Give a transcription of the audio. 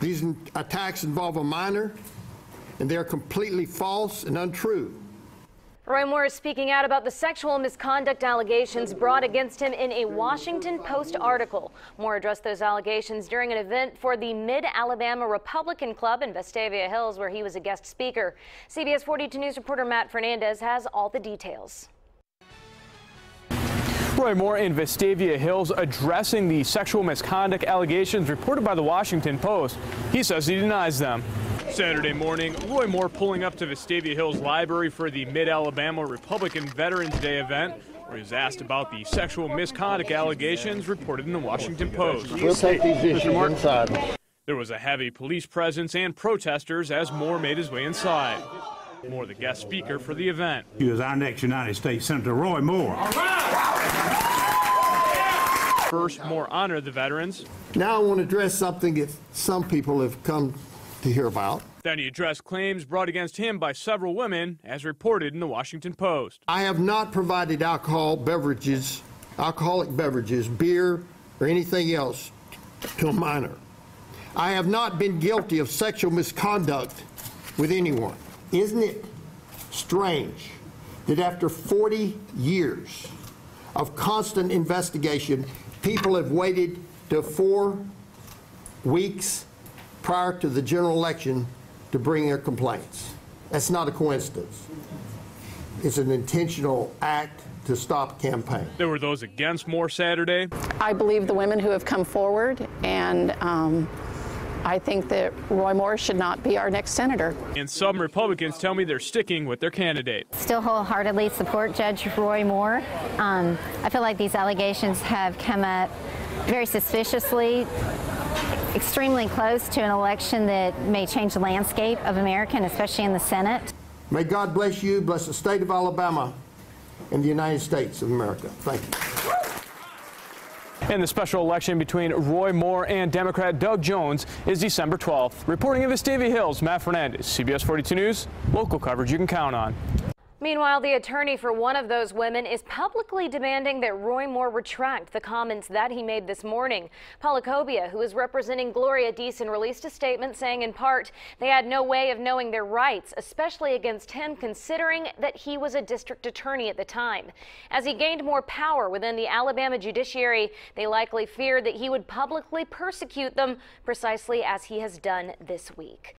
These attacks involve a minor, and they're completely false and untrue. Roy Moore is speaking out about the sexual misconduct allegations brought against him in a Washington Post article. Moore addressed those allegations during an event for the Mid-Alabama Republican Club in Vestavia Hills, where he was a guest speaker. CBS 42 News reporter Matt Fernandez has all the details. Roy Moore in Vestavia Hills addressing the sexual misconduct allegations reported by the Washington Post. He says he denies them. Saturday morning, Roy Moore pulling up to Vestavia Hills Library for the Mid-Alabama Republican Veterans Day event, where he was asked about the sexual misconduct allegations reported in the Washington Post. We'll take these issues inside. There was a heavy police presence and protesters as Moore made his way inside. Moore, the guest speaker for the event. He was our next United States Senator, Roy Moore. First, Moore honored the veterans. Now I want to address something that some people have come to hear about. Then he addressed claims brought against him by several women, as reported in the Washington Post. I have not provided alcoholic beverages, beer, or anything else to a minor. I have not been guilty of sexual misconduct with anyone. Isn't it strange that after 40 years of constant investigation, people have waited to 4 weeks prior to the general election to bring their complaints? That's not a coincidence. It's an intentional act to stop a campaign. There were those against Moore Saturday. I believe the women who have come forward, and I think that Roy Moore should not be our next senator. And some Republicans tell me they're sticking with their candidate. Still wholeheartedly support Judge Roy Moore. I feel like these allegations have come up very suspiciously, extremely close to an election that may change the landscape of America, and especially in the Senate. May God bless you, bless the state of Alabama, and the United States of America. Thank you. And the special election between Roy Moore and Democrat Doug Jones is December 12th. Reporting in Vestavia Hills, Matt Fernandez, CBS 42 News, local coverage you can count on. Meanwhile, the attorney for one of those women is publicly demanding that Roy Moore retract the comments that he made this morning. Paula Cobia, who is representing Gloria Deason, released a statement saying in part they had no way of knowing their rights, especially against him, considering that he was a district attorney at the time. As he gained more power within the Alabama judiciary, they likely feared that he would publicly persecute them, precisely as he has done this week.